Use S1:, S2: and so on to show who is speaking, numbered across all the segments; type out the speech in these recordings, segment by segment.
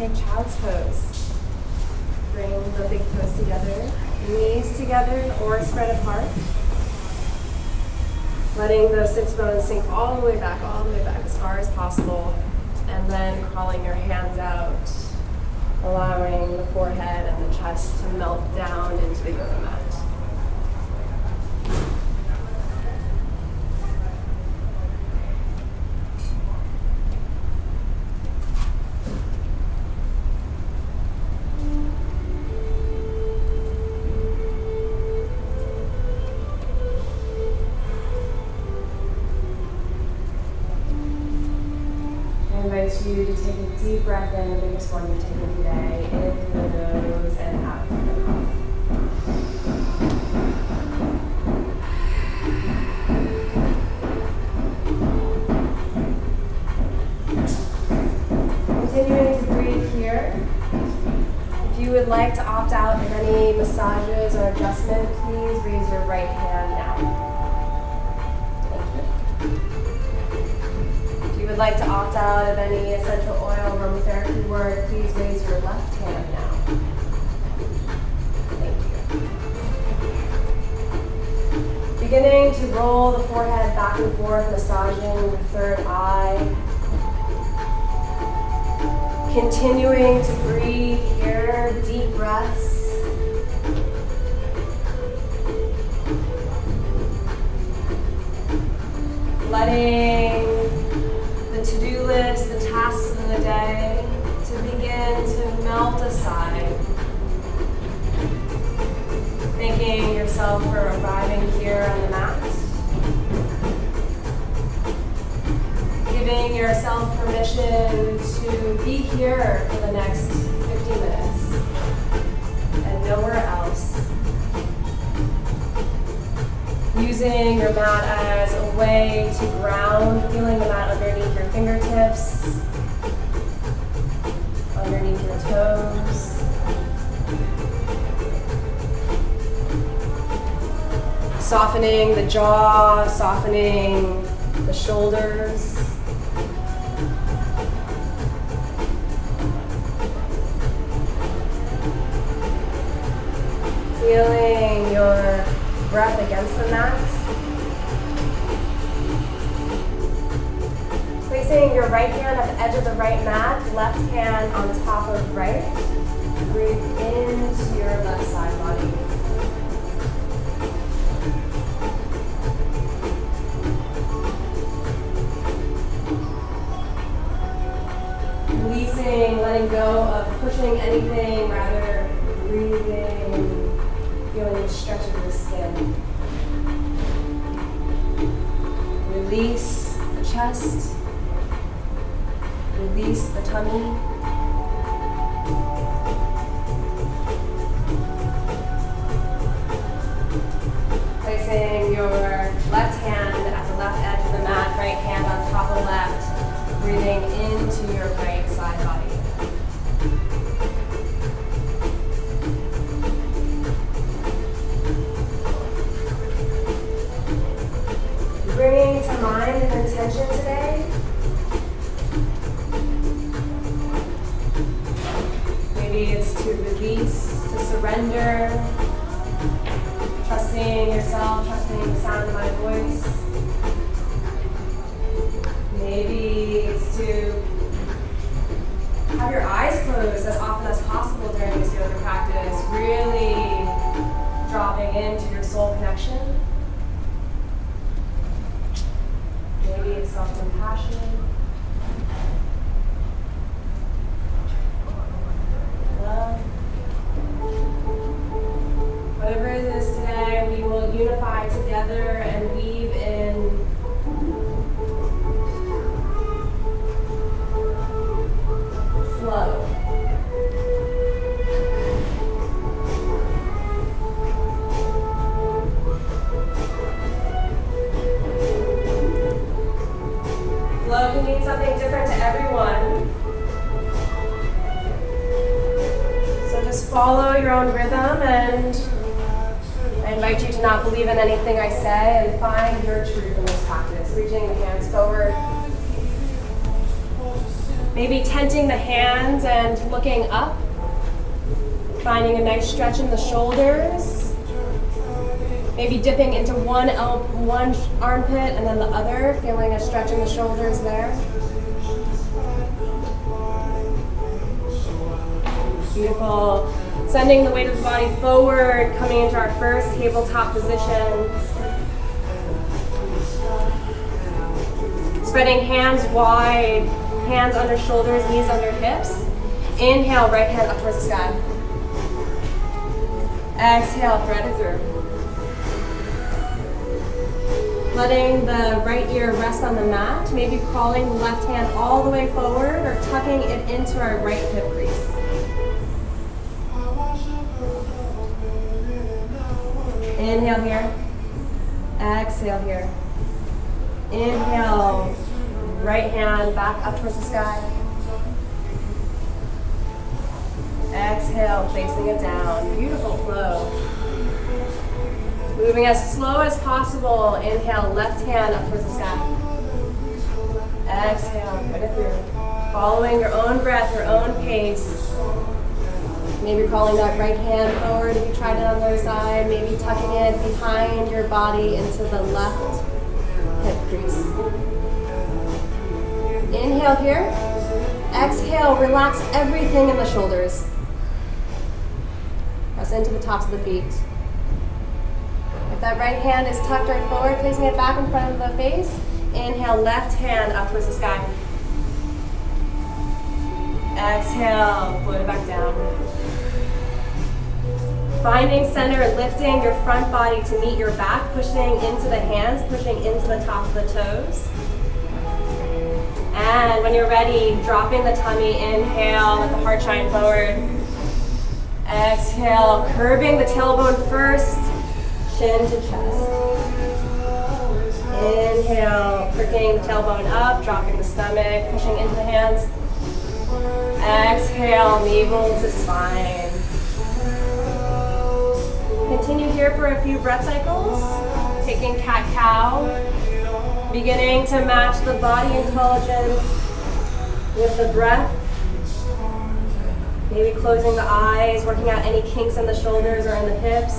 S1: take child's pose. Bring the big toes together, knees together or spread apart. Letting the sits bones sink all the way back as far as possible. And then crawling your hands out, allowing the forehead and the chest to melt down into the yoga mat. You to take a deep breath in, the biggest one you've taken today, in through the nose and out through the mouth. Continuing to breathe here. If you would like to opt out of any massages or adjustment, please raise your right hand now. Would like to opt out of any essential oil aromatherapy work, please raise your left hand now. Thank you. Beginning to roll the forehead back and forth, massaging the third eye. Continuing to breathe here, deep breaths. Letting to-do list, the tasks of the day, to begin to melt aside. Thanking yourself for arriving here on the mat. Giving yourself permission to be here for the next 50 minutes and nowhere else. Using your mat as a way to ground, feeling the mat underneath your fingertips, underneath your toes. Softening the jaw, softening the shoulders. Feeling your breath against the mat. Placing your right hand at the edge of the right mat, left hand on top of right. Breathe into your left side body. Releasing, letting go of pushing anything, rather breathing. Feeling the stretch of the skin. Release the chest. Release the tummy. Placing your left hand at the left edge of the mat, right hand on top of left, breathing into your right side body. Bringing to mind an intention today. Maybe it's to release, to surrender, trusting yourself, trusting the sound of my voice. Maybe it's to have your eyes closed as often as possible during this yoga practice, really dropping into your soul connection. Maybe it's self-compassion. Love. Whatever it is today, we will unify together and weave in flow. Flow can mean something different to everyone. So just follow your own rhythm, and I invite you to not believe in anything I say and find your truth in this practice. Reaching the hands forward. Maybe tenting the hands and looking up. Finding a nice stretch in the shoulders. Maybe dipping into one armpit and then the other, feeling a stretch in the shoulders there. Beautiful. Sending the weight of the body forward, coming into our first tabletop position. Spreading hands wide, hands under shoulders, knees under hips. Inhale, right hand up towards the sky. Exhale, thread it through. Letting the right ear rest on the mat, maybe crawling the left hand all the way forward or tucking it into our right hip crease. Inhale here. Exhale here. Inhale, right hand back up towards the sky. Exhale, facing it down. Beautiful flow. Moving as slow as possible. Inhale, left hand up towards the sky. Exhale, put it through. Following your own breath, your own pace. Maybe crawling that right hand forward if you tried it on the other side. Maybe tucking it behind your body into the left hip crease. Inhale here. Exhale, relax everything in the shoulders. Press into the tops of the feet. If that right hand is tucked right forward, placing it back in front of the face. Inhale, left hand up towards the sky. Exhale, float it back down. Finding center, lifting your front body to meet your back, pushing into the hands, pushing into the tops of the toes. And when you're ready, dropping the tummy, inhale, let the heart shine forward. Exhale, curving the tailbone first, chin to chest. Inhale, pricking the tailbone up, dropping the stomach, pushing into the hands. Exhale, navel to spine. Continue here for a few breath cycles. Taking cat-cow. Beginning to match the body intelligence with the breath. Maybe closing the eyes, working out any kinks in the shoulders or in the hips.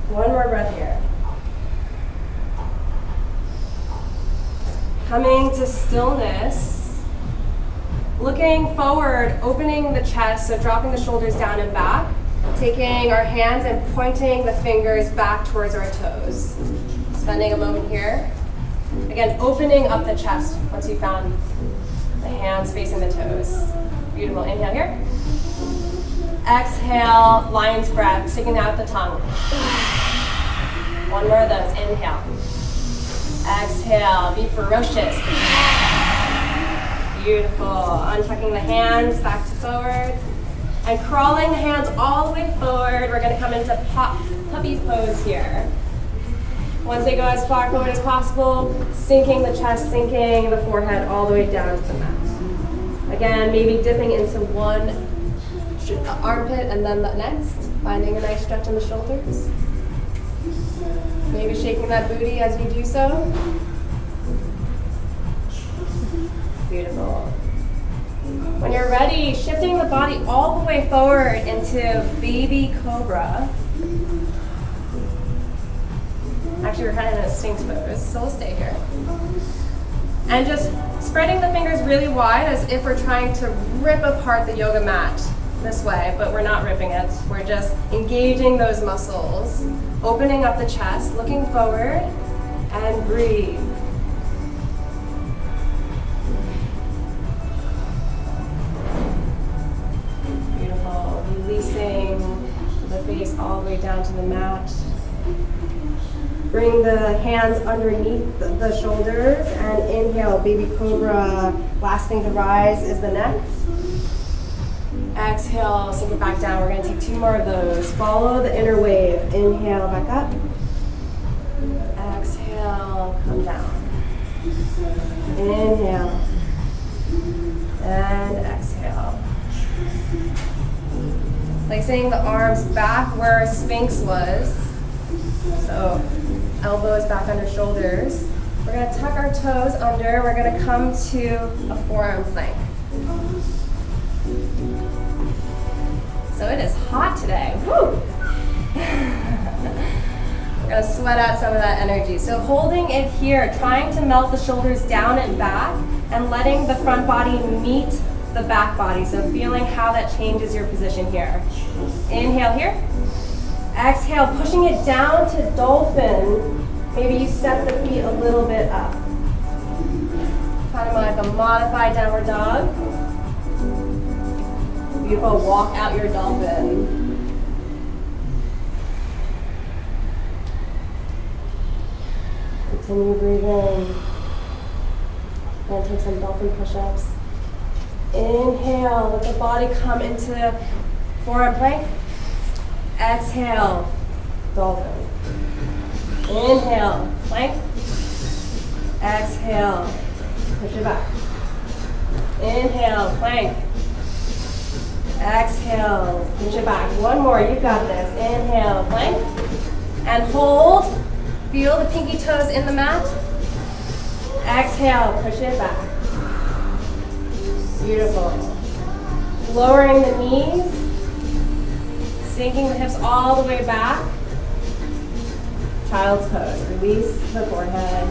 S1: One more breath here. Coming to stillness. Looking forward, opening the chest, so dropping the shoulders down and back. Taking our hands and pointing the fingers back towards our toes. Spending a moment here. Again, opening up the chest once you found the hands facing the toes. Beautiful. Inhale here. Exhale, lion's breath, sticking out the tongue. One more of those. Inhale. Exhale, be ferocious. Beautiful. Untucking the hands back to forward. And crawling the hands all the way forward. We're going to come into puppy pose here. Once they go as far forward as possible, sinking the chest, sinking the forehead all the way down to the mat. Again, maybe dipping into one armpit and then the next. Finding a nice stretch in the shoulders. Maybe shaking that booty as you do so. Beautiful. When you're ready, shifting the body all the way forward into baby cobra. Actually, we're kind of in a sphinx pose, so we'll stay here. And just spreading the fingers really wide as if we're trying to rip apart the yoga mat this way, but we're not ripping it. We're just engaging those muscles, opening up the chest, looking forward, and breathe. Beautiful. Releasing the face all the way down to the mat. Bring the hands underneath the shoulders and inhale, baby cobra. Last thing to rise is the neck. Exhale, sink it back down. We're going to take two more of those. Follow the inner wave. Inhale, back up. Exhale, come down. Inhale. And exhale. Placing the arms back where Sphinx was. So elbows back under shoulders. We're going to tuck our toes under. We're going to come to a forearm plank. So it is hot today. Woo! We're going to sweat out some of that energy. So holding it here, trying to melt the shoulders down and back, and letting the front body meet the back body. So feeling how that changes your position here. Inhale here. Exhale, pushing it down to dolphin. Maybe you step the feet a little bit up. Kind of like a modified downward dog. Beautiful, walk out your dolphin. Continue breathing. And take some dolphin push-ups. Inhale, let the body come into forearm plank. Exhale, dolphin. Inhale, plank. Exhale, push it back. Inhale, plank. Exhale, push it back. One more, you got this. Inhale, plank. And hold. Feel the pinky toes in the mat. Exhale, push it back. Beautiful. Lowering the knees. Sinking the hips all the way back. Child's pose. Release the forehead.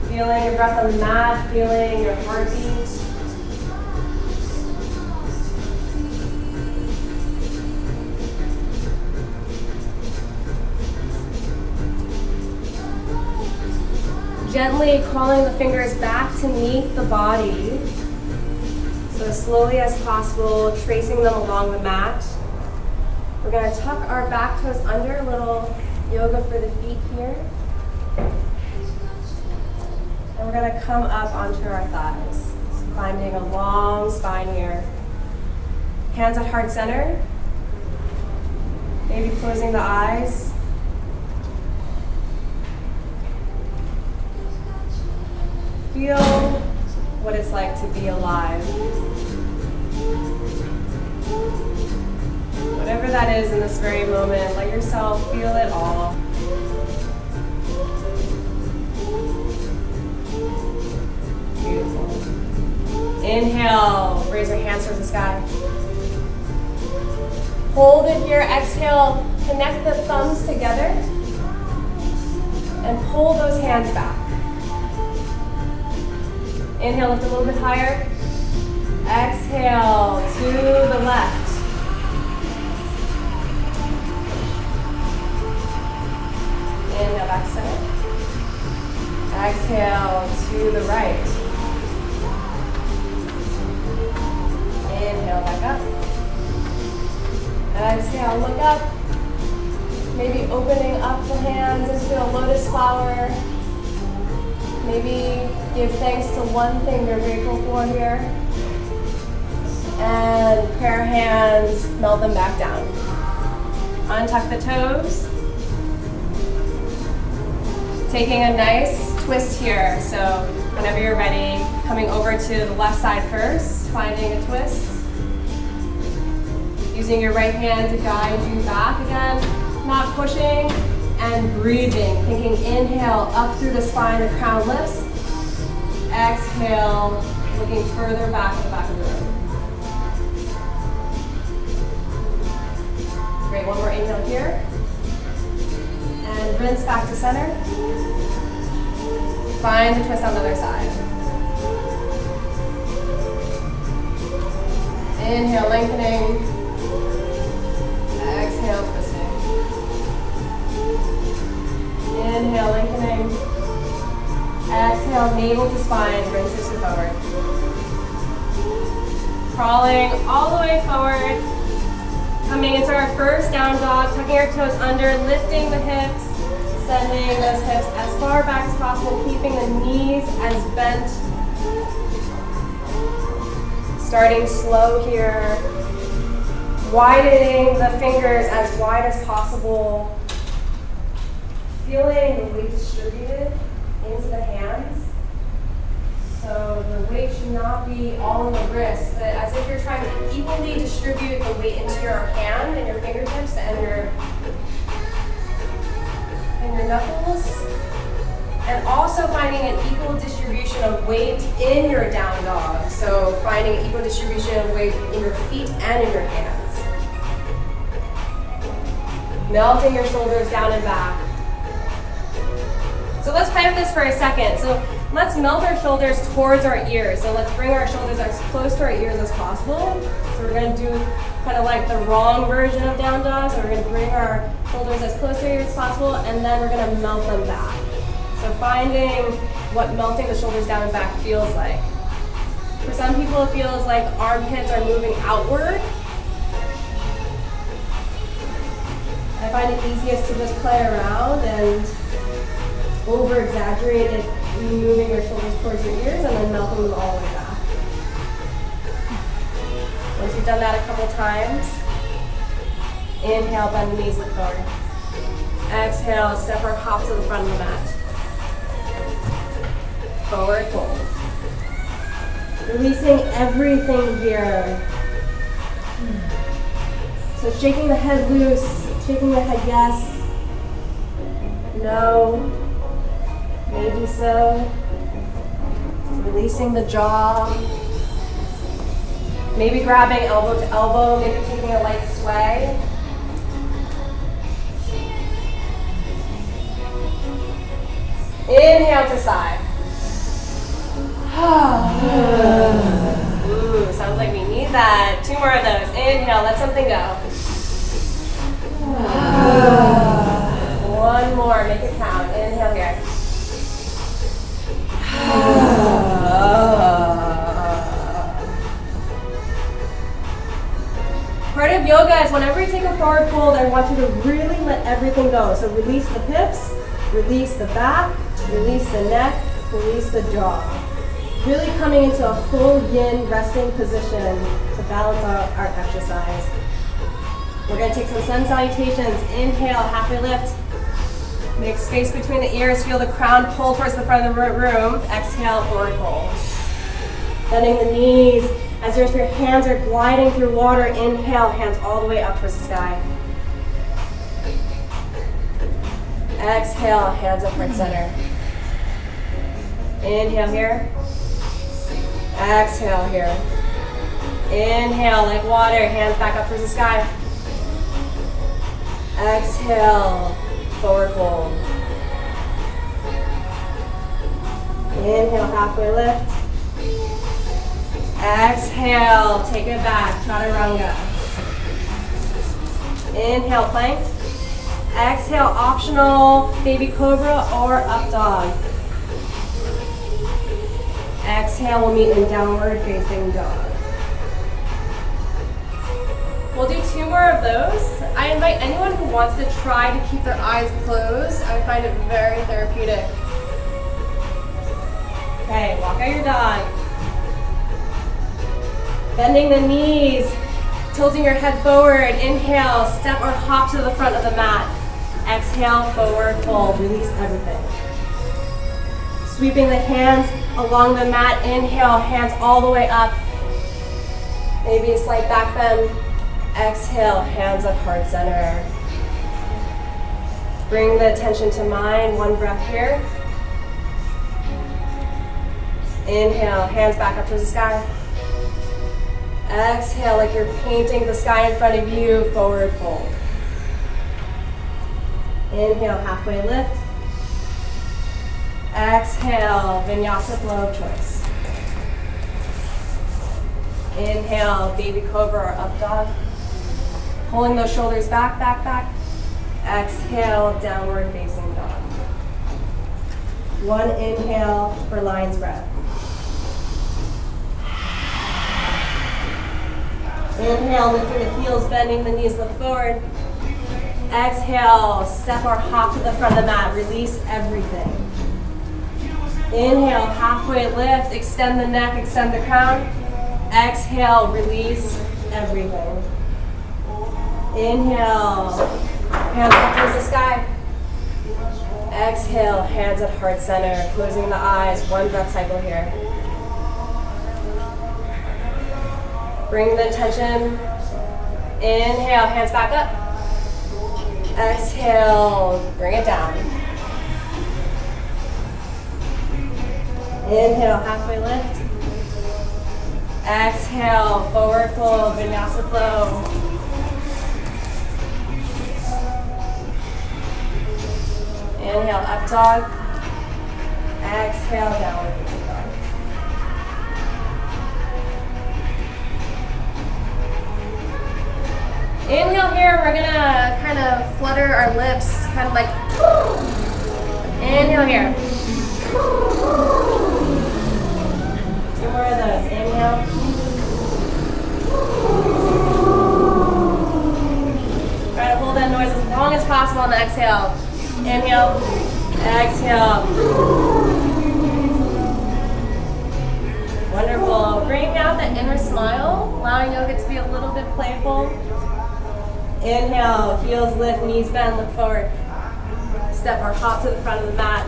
S1: Feeling your breath on the mat, feeling your heartbeat. Gently crawling the fingers back to meet the body. So as slowly as possible, tracing them along the mat. We're going to tuck our back toes under, a little yoga for the feet here. And we're going to come up onto our thighs, finding a long spine here. Hands at heart center. Maybe closing the eyes. Feel what it's like to be alive. Whatever that is in this very moment, let yourself feel it all. Beautiful. Inhale, raise your hands towards the sky. Hold it here, exhale, connect the thumbs together and pull those hands back. Inhale, lift a little bit higher. Exhale to the left. Inhale, back to center. Exhale to the right. Inhale, back up. Exhale, look up. Maybe opening up the hands into a lotus flower. Maybe give thanks to one thing you're grateful for here. And prayer hands, melt them back down. Untuck the toes. Taking a nice twist here. So whenever you're ready, coming over to the left side first, finding a twist. Using your right hand to guide you back again, not pushing. And breathing, thinking inhale up through the spine, the crown lifts. Exhale, looking further back to the back of the room. Great, one more inhale here. And rinse back to center. Find the twist on the other side. Inhale, lengthening. Exhale, twisting. Inhale, lengthening. Exhale, navel to spine, rinse it to forward. Crawling all the way forward. Coming into our first down dog, tucking our toes under, lifting the hips, sending those hips as far back as possible, keeping the knees as bent. Starting slow here. Widening the fingers as wide as possible. Feeling the weight distributed into the hands. not be all in the wrist, but as if you're trying to equally distribute the weight into your hand and your fingertips and your knuckles. And also finding an equal distribution of weight in your down dog. So finding an equal distribution of weight in your feet and in your hands. Melting your shoulders down and back. So let's play with this for a second. So let's melt our shoulders towards our ears. So let's bring our shoulders as close to our ears as possible. So we're going to do kind of like the wrong version of down dog. So we're going to bring our shoulders as close to our ears as possible, and then we're going to melt them back. So finding what melting the shoulders down and back feels like. For some people it feels like armpits are moving outward. I find it easiest to just play around and over-exaggerate it, moving your shoulders towards your ears and then melting them all the way back. Once you've done that a couple times, inhale, bend the knees, look forward. Exhale, step or hop to the front of the mat. Forward fold. Releasing everything here. So shaking the head loose, shaking the head yes, no, maybe so. Releasing the jaw. Maybe grabbing elbow to elbow, maybe taking a light sway. Inhale to side. Ooh, sounds like we need that. 2 more of those. Inhale, let something go. 1 more, make it count. Inhale here. Part of yoga is whenever you take a forward fold, I want you to really let everything go. So release the hips, release the back, release the neck, release the jaw. Really coming into a full yin resting position to balance out our exercise. We're going to take some sun salutations. Inhale, halfway lift. Make space between the ears. Feel the crown pull towards the front of the room. Exhale, forward fold. Bending the knees as your hands are gliding through water. Inhale, hands all the way up towards the sky. Exhale, hands up heart center. Inhale here. Exhale here. Inhale like water, hands back up towards the sky. Exhale, forward fold. Inhale, halfway lift. Exhale, take it back, chaturanga. Inhale, plank. Exhale, optional baby cobra or up dog. Exhale, we'll meet in downward facing dog. We'll do 2 more of those. I invite anyone who wants to try to keep their eyes closed. I find it very therapeutic. Okay, walk out your dog. Bending the knees, tilting your head forward. Inhale, step or hop to the front of the mat. Exhale, forward fold, release everything. Sweeping the hands along the mat. Inhale, hands all the way up. Maybe a slight back bend. Exhale, hands up, heart center. Bring the attention to mind. 1 breath here. Inhale, hands back up towards the sky. Exhale, like you're painting the sky in front of you, forward fold. Inhale, halfway lift. Exhale, vinyasa flow of choice. Inhale, baby cobra or up dog. Pulling those shoulders back, back, back. Exhale, downward facing dog. 1 inhale for lion's breath. Inhale, lifting the heels, bending the knees, look forward. Exhale, step or hop to the front of the mat, release everything. Inhale, halfway lift, extend the neck, extend the crown. Exhale, release everything. Inhale, hands up towards the sky. Exhale, hands at heart center, closing the eyes, 1 breath cycle here. Bring the tension. Inhale, hands back up. Exhale, bring it down. Inhale, halfway lift. Exhale, forward fold, vinyasa flow. Inhale, up dog. Exhale, downward facing dog. Inhale here, we're gonna kind of flutter our lips, kind of like, inhale here. Two more of those, inhale. Try to hold that noise as long as possible on the exhale. Inhale, exhale. Wonderful. Bring out the inner smile, allowing yoga to be a little bit playful. Inhale, heels lift, knees bend, look forward. Step or hop to the front of the mat.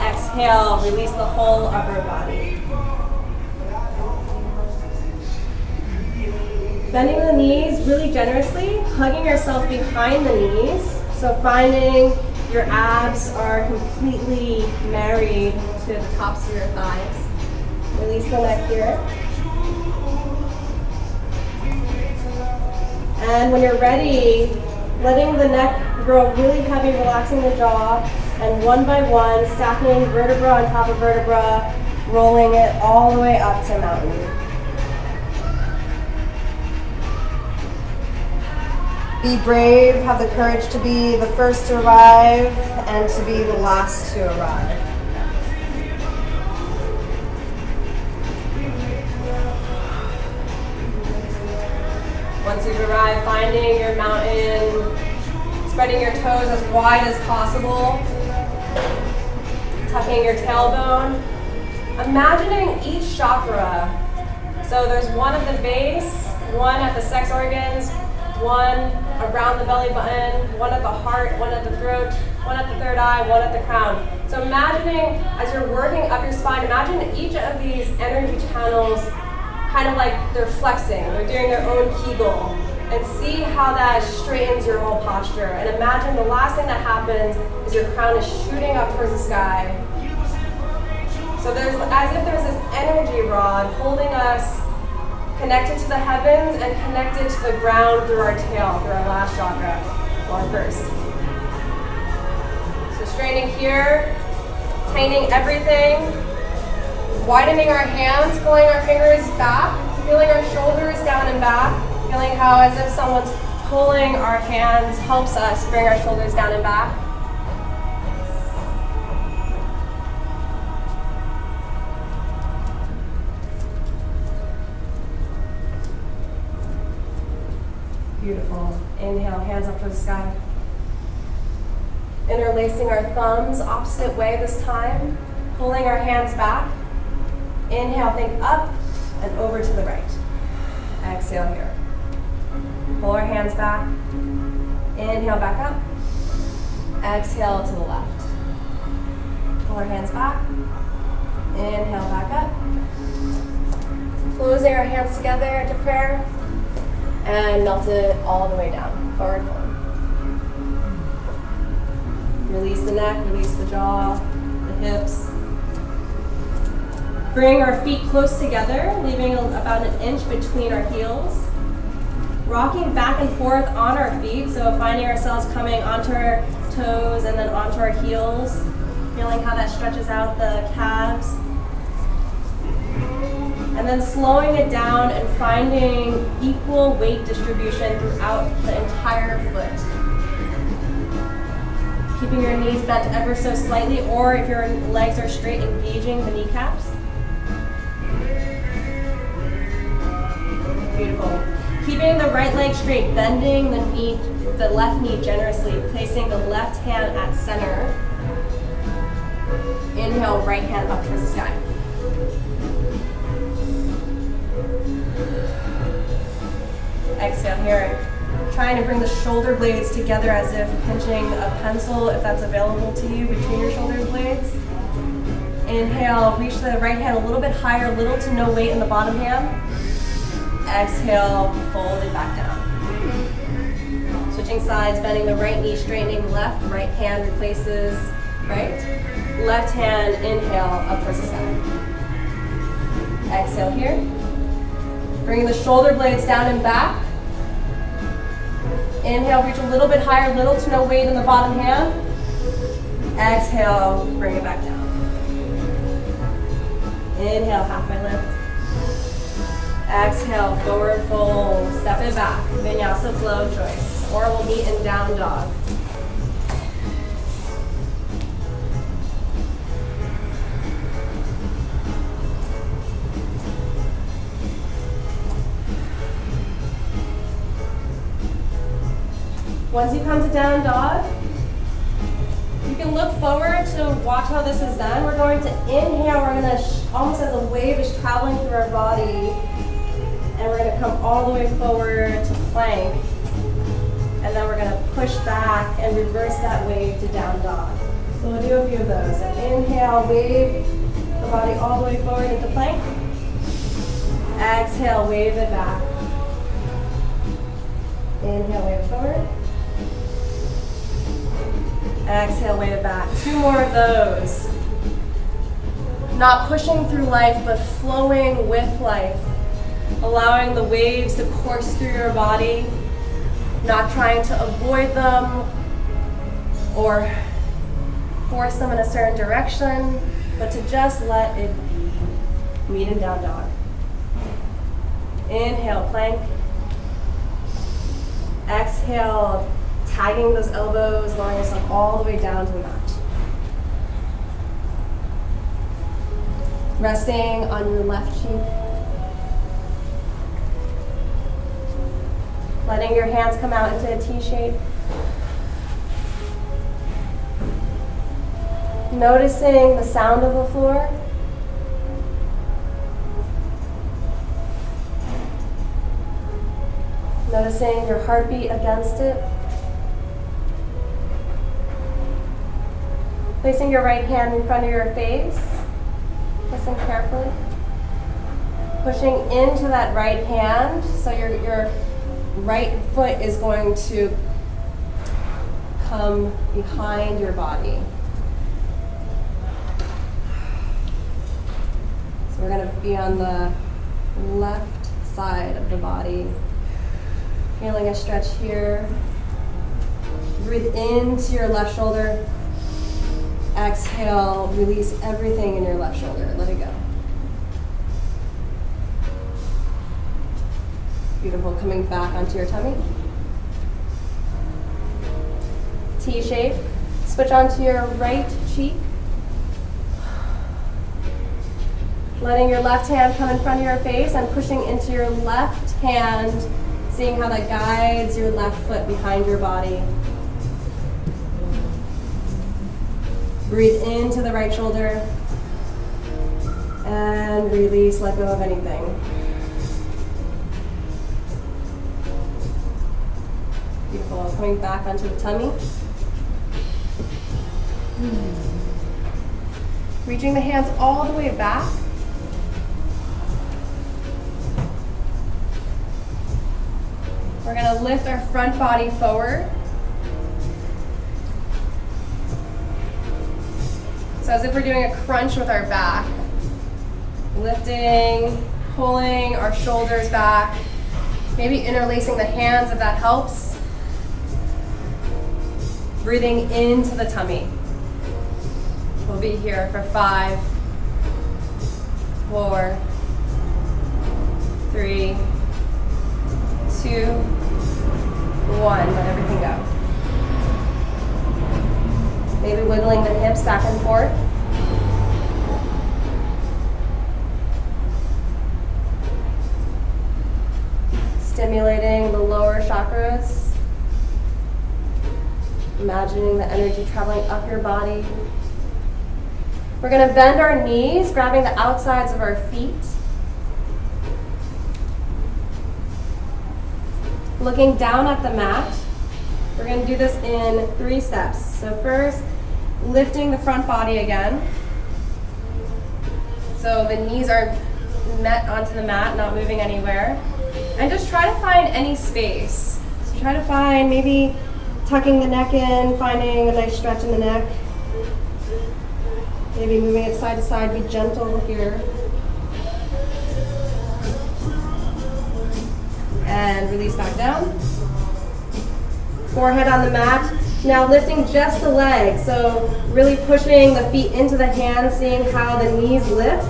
S1: Exhale, release the whole upper body. Bending the knees really generously, hugging yourself behind the knees. So finding your abs are completely married to the tops of your thighs. Release the neck here. And when you're ready, letting the neck grow really heavy, relaxing the jaw, and one by one, stacking vertebra on top of vertebra, rolling it all the way up to mountain. Be brave, have the courage to be the first to arrive and to be the last to arrive. Once you've arrived, finding your mountain, spreading your toes as wide as possible, tucking your tailbone, imagining each chakra. So there's one at the base, one at the sex organs, one around the belly button, one at the heart, one at the throat, one at the third eye, one at the crown. So imagining, as you're working up your spine, imagine each of these energy channels kind of like they're flexing, they're doing their own Kegel, and see how that straightens your whole posture. And imagine the last thing that happens is your crown is shooting up towards the sky. So there's, as if there's this energy rod holding us connected to the heavens and connected to the ground through our tail, through our last chakra, or first. So straightening here, tightening everything, widening our hands, pulling our fingers back, feeling our shoulders down and back, feeling how as if someone's pulling our hands helps us bring our shoulders down and back. Beautiful. Inhale, hands up towards the sky. Interlacing our thumbs, opposite way this time. Pulling our hands back. Inhale, think up and over to the right. Exhale here. Pull our hands back. Inhale, back up. Exhale to the left. Pull our hands back. Inhale, back up. Closing our hands together into prayer. And melt it all the way down, forward fold. Release the neck, release the jaw, the hips. Bring our feet close together, leaving about an inch between our heels. Rocking back and forth on our feet, so finding ourselves coming onto our toes and then onto our heels. Feeling how that stretches out the calves. And then slowing it down and finding equal weight distribution throughout the entire foot. Keeping your knees bent ever so slightly, or if your legs are straight, engaging the kneecaps. Beautiful. Keeping the right leg straight, bending the left knee generously, placing the left hand at center. Inhale, right hand up towards the sky. Exhale here, trying to bring the shoulder blades together as if pinching a pencil, if that's available to you, between your shoulder blades. Inhale, reach the right hand a little bit higher, little to no weight in the bottom hand. Exhale, fold it back down. Switching sides, bending the right knee, straightening left, right hand replaces right. Left hand, inhale, up towards the sky. Exhale here. Bringing the shoulder blades down and back. Inhale, reach a little bit higher, little to no weight in the bottom hand. Exhale, bring it back down. Inhale, halfway lift. Exhale, forward fold, step it back. Vinyasa flow choice, or we'll meet in down dog. Once you come to down dog, you can look forward to watch how this is done. We're going to inhale, we're going to, almost as a wave is traveling through our body, and we're going to come all the way forward to plank, and then we're going to push back and reverse that wave to down dog. So we'll do a few of those. So inhale, wave the body all the way forward into plank. Exhale, wave it back. Inhale, wave it forward. Exhale, wave it back. Two more of those. Not pushing through life, but flowing with life. Allowing the waves to course through your body. Not trying to avoid them or force them in a certain direction, but to just let it be. Meet in down dog. Inhale, plank. Exhale, tagging those elbows, lowering yourself all the way down to the mat. Resting on your left cheek. Letting your hands come out into a T shape. Noticing the sound of the floor. Noticing your heartbeat against it. Placing your right hand in front of your face. Listen carefully. Pushing into that right hand, so your right foot is going to come behind your body. So we're going to be on the left side of the body. Feeling a stretch here. Breathe into your left shoulder. Exhale, release everything in your left shoulder. Let it go. Beautiful. Coming back onto your tummy. T shape. Switch onto your right cheek. Letting your left hand come in front of your face and pushing into your left hand, seeing how that guides your left foot behind your body. Breathe into the right shoulder and release, let go of anything. Beautiful. Coming back onto the tummy. Reaching the hands all the way back. We're going to lift our front body forward. So as if we're doing a crunch with our back. Lifting, pulling our shoulders back. Maybe interlacing the hands if that helps. Breathing into the tummy. We'll be here for 5, 4, 3, 2, 1. Let everything go. Maybe wiggling the hips back and forth. Stimulating the lower chakras. Imagining the energy traveling up your body. We're going to bend our knees, grabbing the outsides of our feet. Looking down at the mat. We're going to do this in 3 steps. So first, lifting the front body again. So the knees are met onto the mat, not moving anywhere. And just try to find any space. So try to find maybe tucking the neck in, finding a nice stretch in the neck. Maybe moving it side to side, be gentle here. And release back down. Forehead on the mat. Now lifting just the legs, so really pushing the feet into the hands, seeing how the knees lift.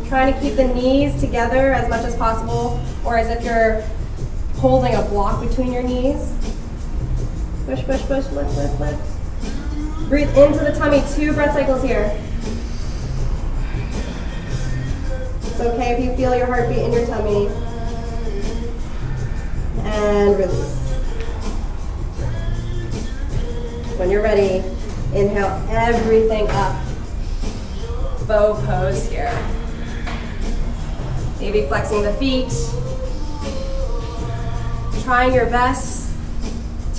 S1: Trying to keep the knees together as much as possible, or as if you're holding a block between your knees. Push, push, push, lift, lift, lift. Breathe into the tummy, 2 breath cycles here. It's okay if you feel your heartbeat in your tummy. And release. When you're ready, inhale everything up. Bow pose here. Maybe flexing the feet. Trying your best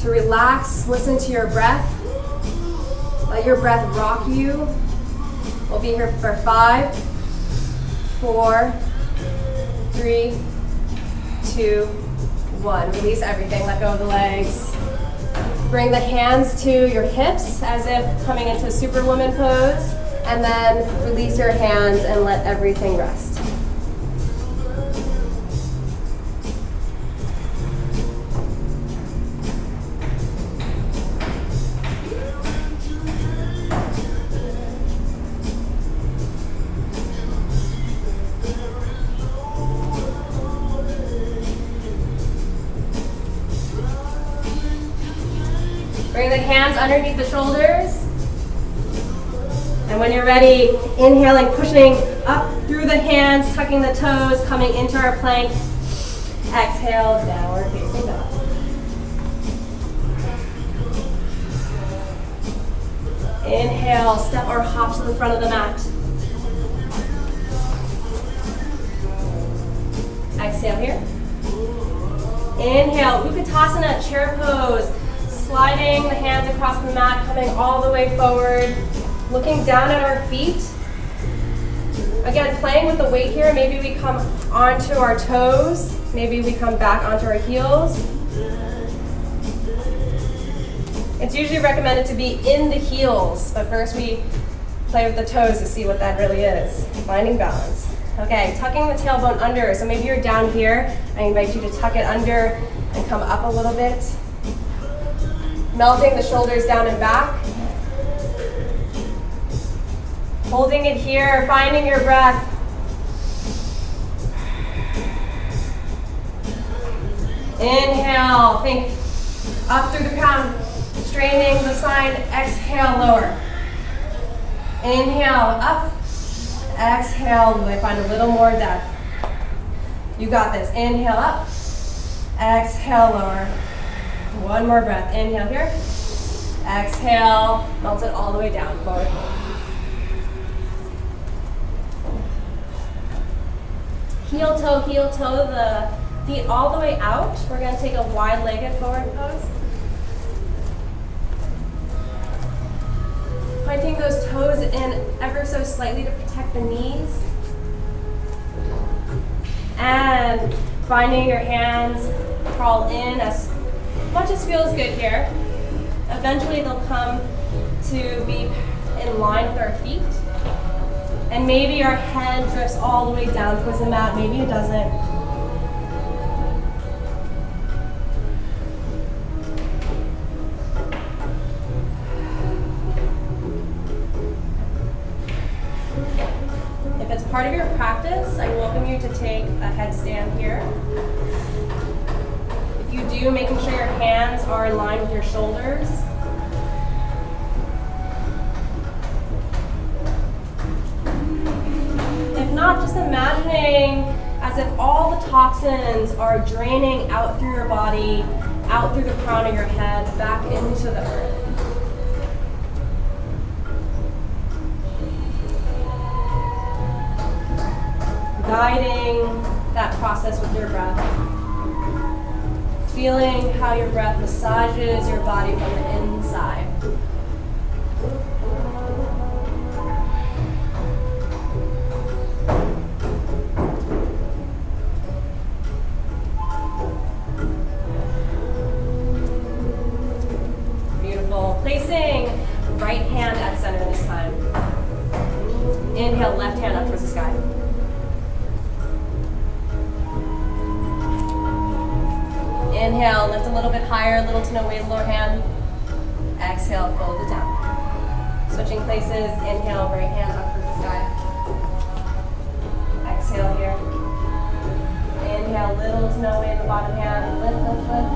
S1: to relax, listen to your breath. Let your breath rock you. We'll be here for 5, 4, 3, 2, 1. Release everything, let go of the legs. Bring the hands to your hips as if coming into Superwoman pose, and then release your hands and let everything rest. Bring the hands underneath the shoulders. And when you're ready, inhaling, pushing up through the hands, tucking the toes, coming into our plank. Exhale, downward facing dog. Inhale, step or hop to the front of the mat. Exhale here. Inhale, Utkatasana, chair pose. Sliding the hands across the mat, coming all the way forward, looking down at our feet. Again, playing with the weight here. Maybe we come onto our toes. Maybe we come back onto our heels. It's usually recommended to be in the heels, but first we play with the toes to see what that really is. Finding balance. Okay, tucking the tailbone under. So maybe you're down here. I invite you to tuck it under and come up a little bit. Melting the shoulders down and back. Holding it here, finding your breath. Inhale, think up through the crown, straining the spine. Exhale, lower. Inhale, up. Exhale, find a little more depth. You got this. Inhale, up. Exhale, lower. One more breath. Inhale here. Exhale. Melt it all the way down. Forward fold. Heel toe, the feet all the way out. We're going to take a wide-legged forward pose. Pointing those toes in ever so slightly to protect the knees. And finding your hands crawl in as much as feels good here. Eventually they'll come to be in line with our feet. And maybe our head drifts all the way down towards the mat, maybe it doesn't. If it's part of your practice, I welcome you to take a headstand here. If you do, making sure your hands are in line with your shoulders. Not just imagining as if all the toxins are draining out through your body, out through the crown of your head, back into the earth. Guiding that process with your breath. Feeling how your breath massages your body from the inside. Inhale, left hand up towards the sky. Inhale, lift a little bit higher, little to no weight, lower hand. Exhale, fold it down. Switching places, inhale, right hand up towards the sky. Exhale here. Inhale, little to no weight in the bottom hand, lift, lift, lift.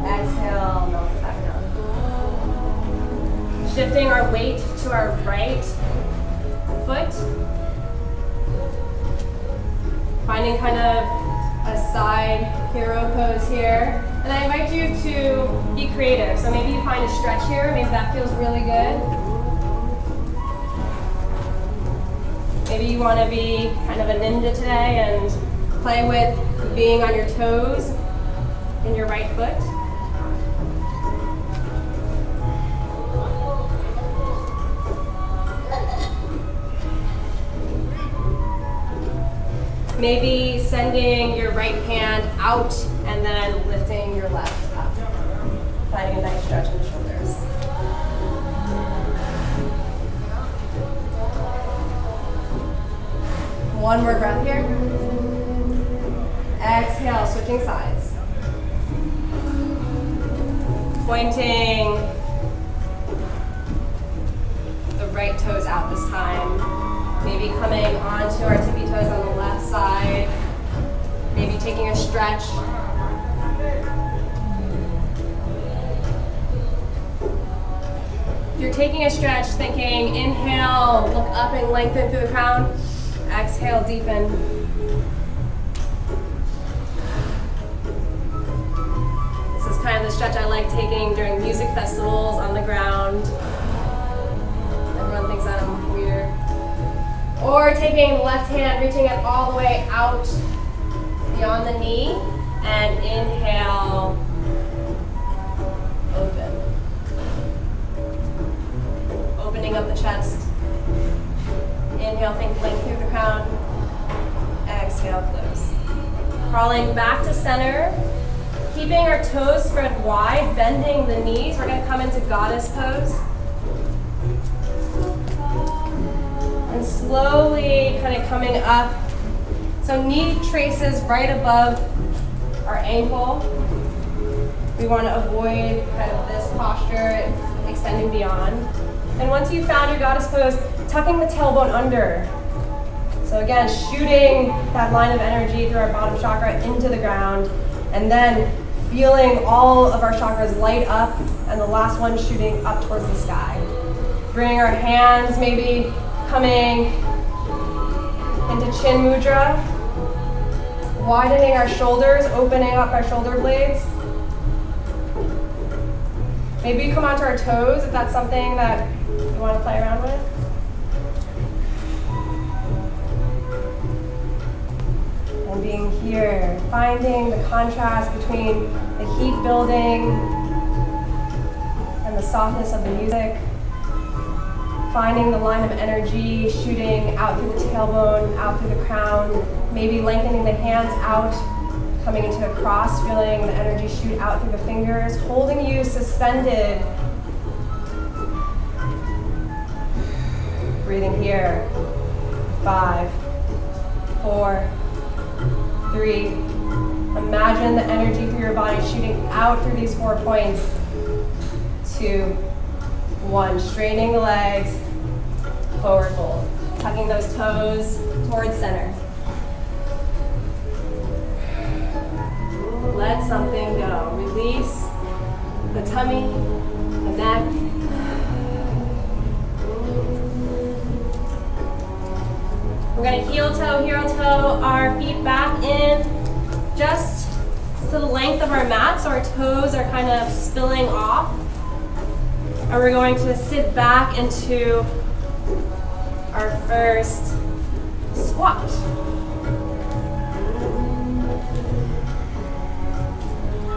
S1: Exhale, melt it back down. Shifting our weight to our right foot. Finding kind of a side hero pose here. And I invite you to be creative. So maybe you find a stretch here, maybe that feels really good. Maybe you want to be kind of a ninja today and play with being on your toes in your right foot. Maybe sending your right hand out and then lifting your left up. Finding a nice stretch in the shoulders. One more breath here. Exhale, switching sides. Pointing the right toes out this time. Maybe coming onto our tippy toes on the left side. Maybe taking a stretch. If you're taking a stretch, thinking inhale, look up and lengthen through the crown. Exhale, deepen. This is kind of the stretch I like taking during music festivals on the ground. Everyone thinks I'm weird. Or taking the left hand, reaching it all the way out beyond the knee, and inhale, open. Opening up the chest. Inhale, think length through the crown. Exhale, close. Crawling back to center, keeping our toes spread wide, bending the knees. We're going to come into goddess pose. And slowly kind of coming up. So knee traces right above our ankle. We want to avoid kind of this posture extending beyond. And once you've found your goddess pose, tucking the tailbone under. So again, shooting that line of energy through our bottom chakra into the ground, and then feeling all of our chakras light up, and the last one shooting up towards the sky. Bringing our hands maybe coming into chin mudra, widening our shoulders, opening up our shoulder blades. Maybe you come onto our toes if that's something that you want to play around with. And being here, finding the contrast between the heat building and the softness of the music. Finding the line of energy shooting out through the tailbone, out through the crown, maybe lengthening the hands out, coming into a cross, feeling the energy shoot out through the fingers, holding you suspended. Breathing here. 5, 4, 3. Imagine the energy through your body shooting out through these 4 points. 2, 1. Straightening the legs. Forward fold. Tucking those toes towards center. Let something go. Release the tummy, the neck. We're going to heel toe, hero toe, our feet back in just to the length of our mat, so our toes are kind of spilling off. And we're going to sit back into our first squat.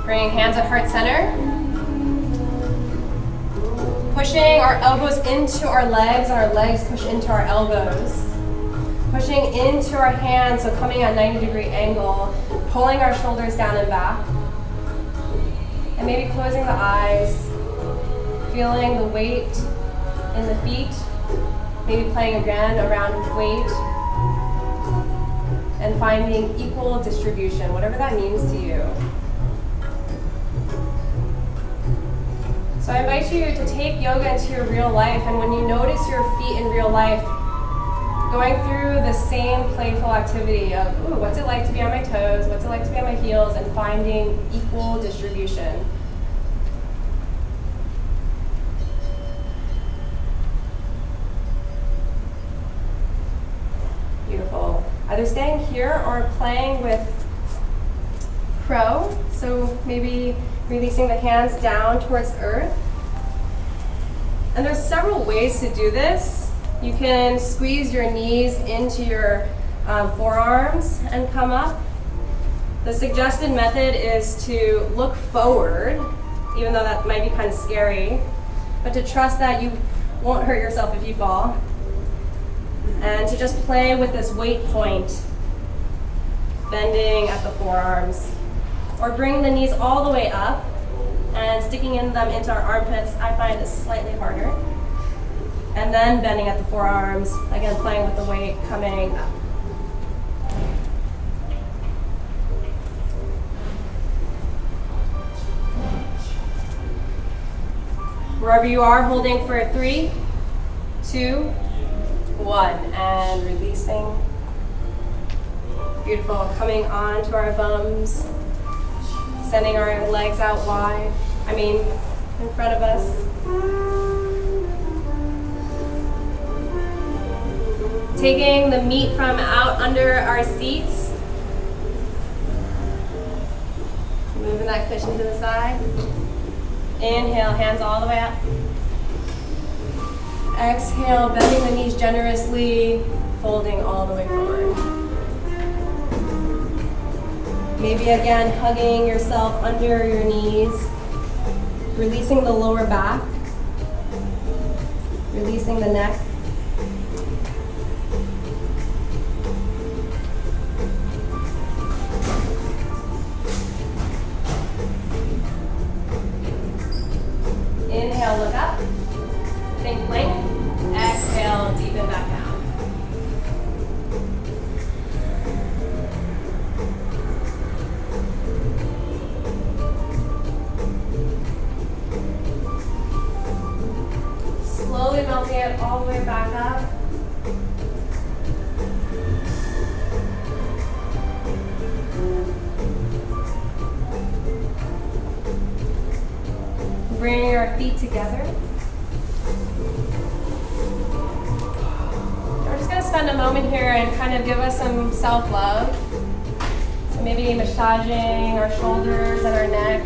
S1: Bringing hands at heart center. Pushing our elbows into our legs, and our legs push into our elbows. Pushing into our hands, so coming at 90-degree angle, pulling our shoulders down and back. And maybe closing the eyes, feeling the weight in the feet. Maybe playing again around weight and finding equal distribution, whatever that means to you. So I invite you to take yoga into your real life, and when you notice your feet in real life, going through the same playful activity of, ooh, what's it like to be on my toes, what's it like to be on my heels, and finding equal distribution. Beautiful. Either staying here or playing with crow, so maybe releasing the hands down towards the earth. And there's several ways to do this. You can squeeze your knees into your forearms and come up. The suggested method is to look forward, even though that might be kind of scary, but to trust that you won't hurt yourself if you fall. And to just play with this weight point, bending at the forearms. Or bring the knees all the way up and sticking them into our armpits. I find is slightly harder. And then bending at the forearms, again playing with the weight, coming up. Wherever you are, holding for 3, 2, 1, and releasing. Beautiful, coming onto our bums, sending our legs out wide, in front of us. Taking the meat from out under our seats. Moving that cushion to the side. Inhale, hands all the way up. Exhale, bending the knees generously, folding all the way forward. Maybe again, hugging yourself under your knees, releasing the lower back, releasing the neck. Inhale, look up, think plank. Exhale, deepen back down. Slowly melting it all the way back up. Bringing our feet together. We're just going to spend a moment here and kind of give us some self-love. So maybe massaging our shoulders and our neck.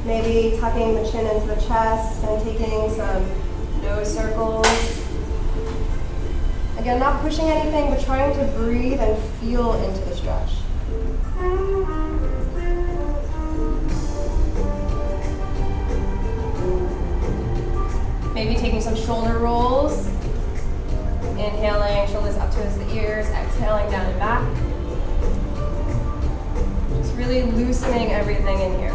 S1: Maybe tucking the chin into the chest and taking some nose circles. Again, not pushing anything, but trying to breathe and feel into the stretch. Maybe taking some shoulder rolls. Inhaling, shoulders up towards the ears, exhaling down and back. Just really loosening everything in here.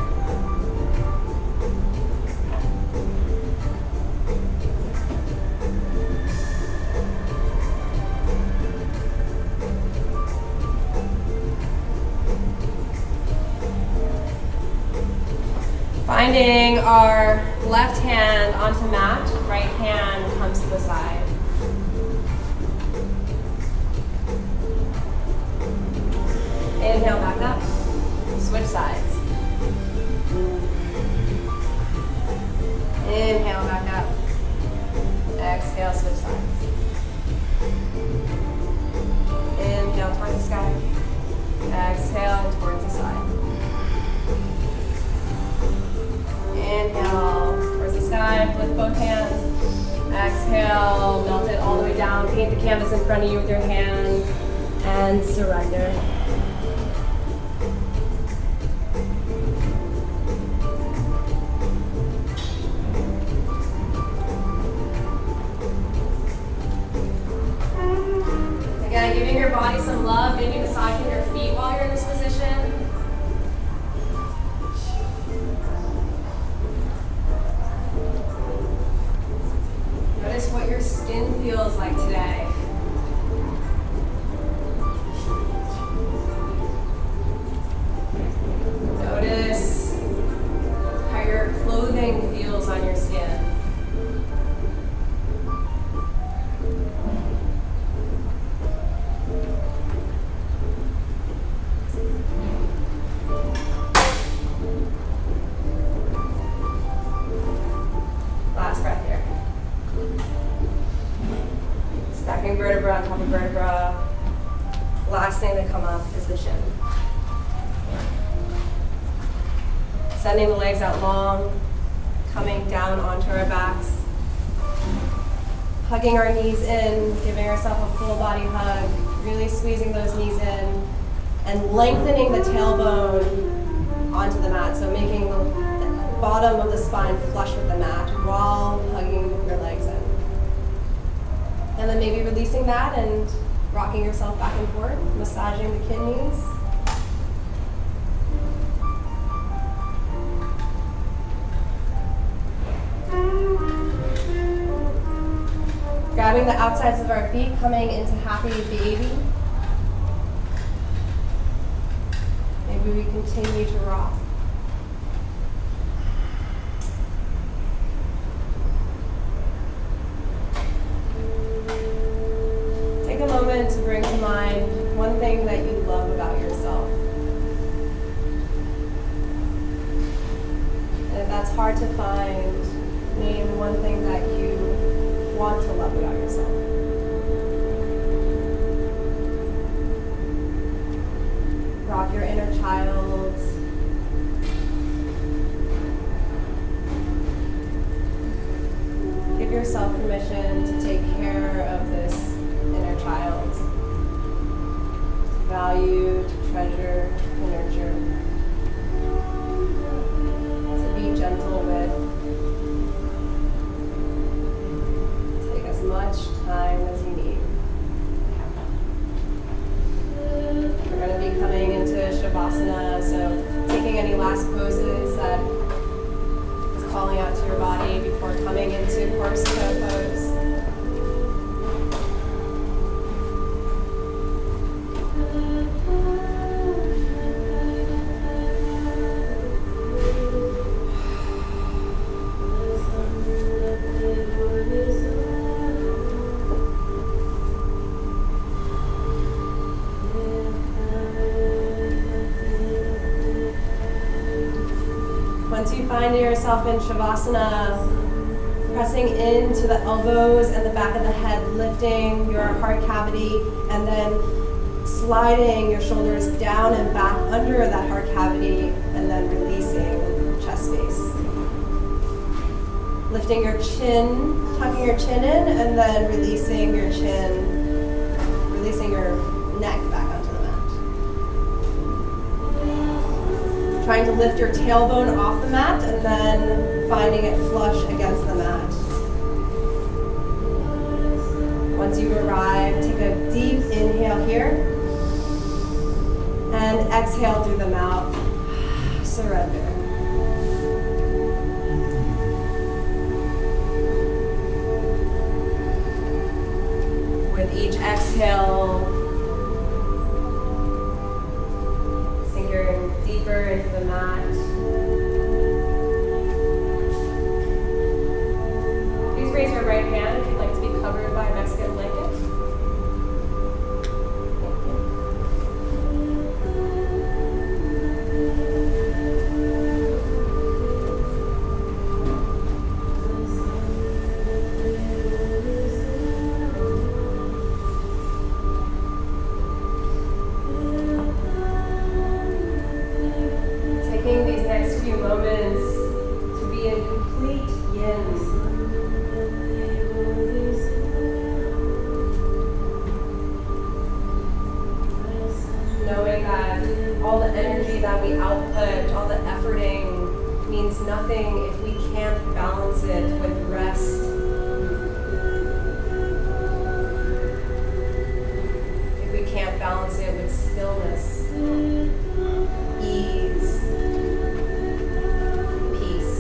S1: Finding our left hand onto mat, right hand comes to the side. Inhale, back up, switch sides. Inhale, back up. Exhale, switch sides. Inhale towards the sky. Exhale towards the side. Inhale towards the sky with both hands. Exhale, melt it all the way down. Paint the canvas in front of you with your hands and surrender. Again, giving your body some love, maybe massaging your feet while you're in this position. feels on your skin. Last breath here. Stacking vertebra on top of vertebra. Last thing to come up is the shin. Sending the legs out long, coming down onto our backs. Hugging our knees in, giving ourselves a full body hug, really squeezing those knees in, and lengthening the tailbone onto the mat, so making the bottom of the spine flush with the mat while hugging your legs in. And then maybe releasing that and rocking yourself back and forth, massaging the kidneys. Grabbing the outsides of our feet, coming into happy baby. Maybe we continue to rock. Take a moment to bring to mind one thing that you love about yourself. And if that's hard to find, name one thing that you want to love about yourself. Rock your inner child. Give yourself permission to take care of this inner child. To value, to treasure, to nurture. To be gentle with. Much time as you need. We're going to be coming into Shavasana, so taking any last poses that is calling out to your body before coming into corpse pose. Once you find yourself in Shavasana, pressing into the elbows and the back of the head, lifting your heart cavity, and then sliding your shoulders down and back under that heart cavity, and then releasing chest space. Lifting your chin, tucking your chin in, and then releasing your chin, releasing your neck back onto the mat. Trying to lift your tailbone off the mat and then finding it flush against the mat. Once you arrive, take a deep inhale here and exhale through the mouth. Surrender. With each exhale, sinking deeper into the mat. Please raise your right hand if you'd like to be covered by a Mexican blanket. Taking these next few moments to be in complete yin. Knowing that all the energy that we output, all the efforting means nothing if we can't balance it with rest. If we can't balance it with stillness, ease, peace.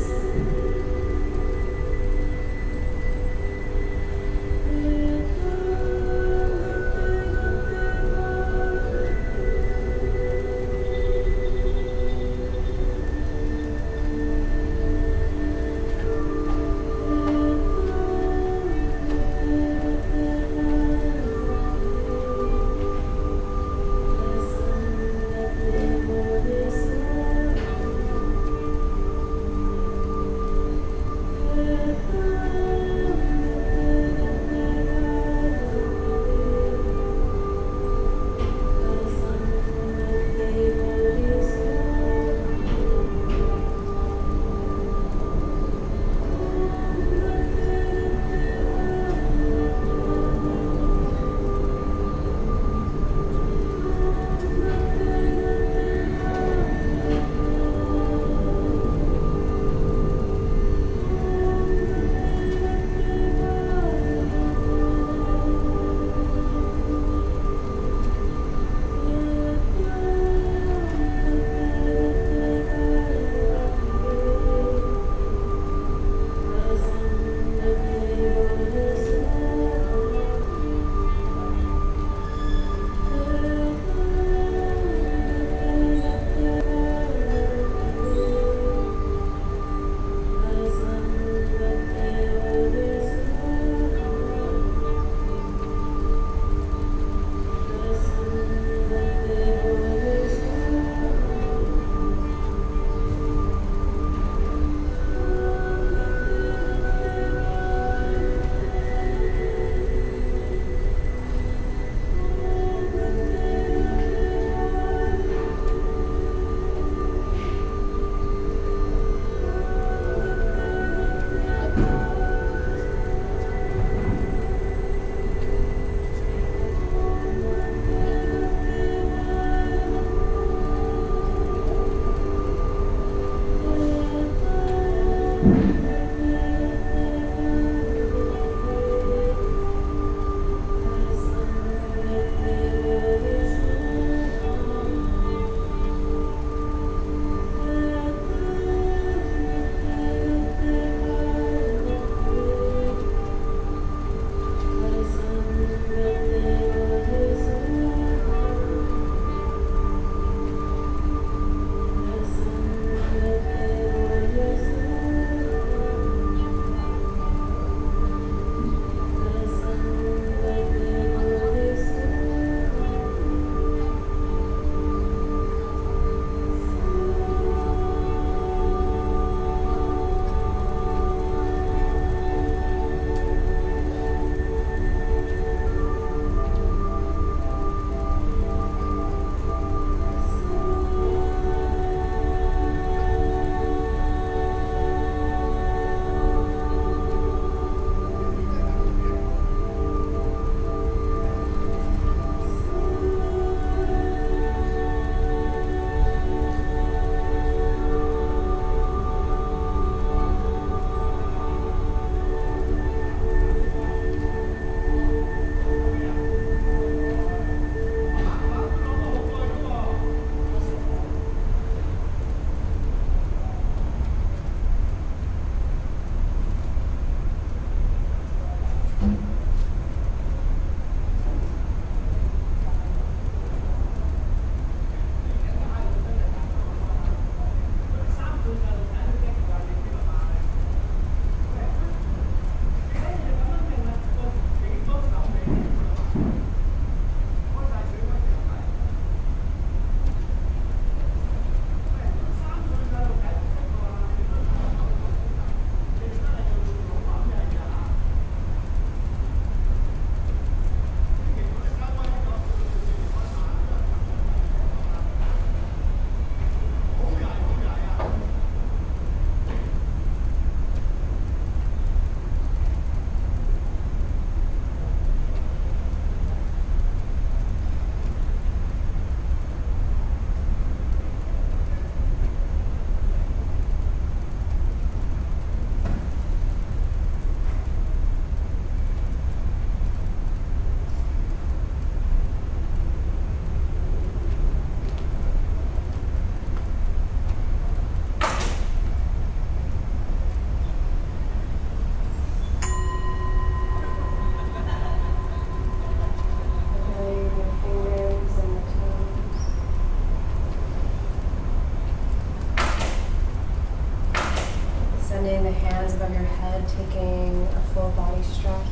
S1: Sending the hands above your head, taking a full body stretch,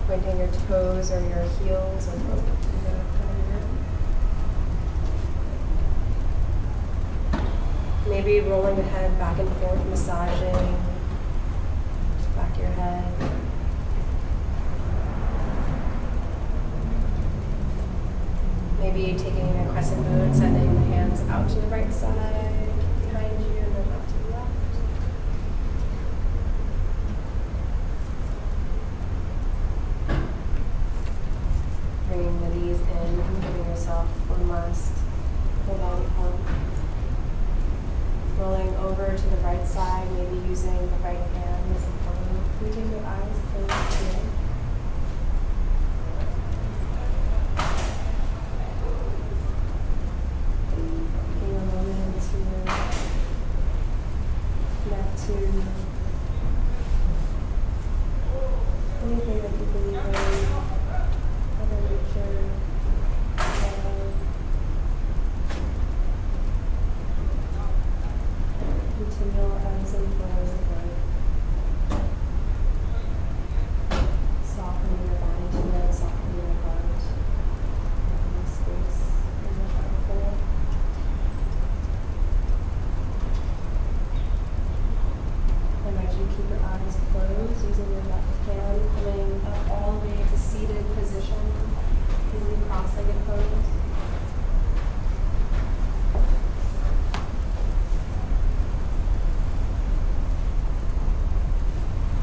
S1: pointing your toes or your heels or both. Maybe rolling the head back and forth, massaging back of your head. Maybe taking a crescent moon, sending the hands out to the right side, behind you, and then out to the left. Bringing the knees in and giving yourself one last full body hug. Rolling over to the right side, maybe using the right hand as a pillow. Keeping your eyes closed here. Taking a moment to connect to anything that you believe in, Mother Nature, love, continual ebbs and flows of life. Softening your body to it, softening your heart, and space in your heart for it. And as you keep your eyes closed, using your left hand, coming up all the way to seated position, easy cross-legged pose.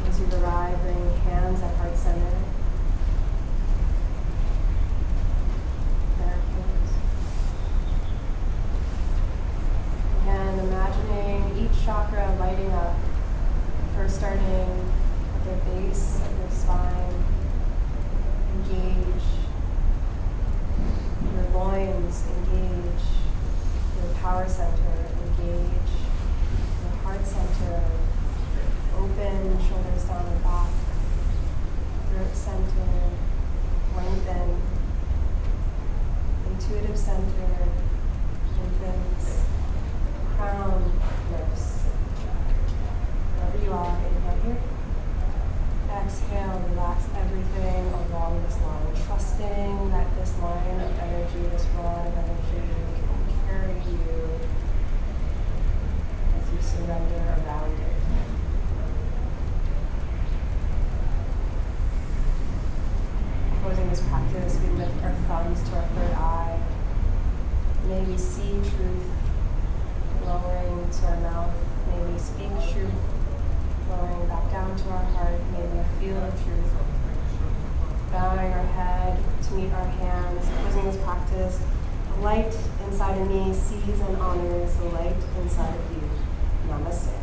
S1: As you arrive, bring hands at heart center. There, hands. And imagining each chakra lighting up center, lengthen. Intuitive center, lengthens. Crown lifts. Wherever you are, inhale here. Exhale, relax everything along this line, trusting that this line of energy, this rod of energy can carry you as you surrender around it. Closing this practice, we lift our thumbs to our third eye. May we see truth, lowering to our mouth. May we speak truth, lowering back down to our heart. May we feel the truth. Bowing our head to meet our hands. Closing this practice, the light inside of me sees and honors the light inside of you. Namaste.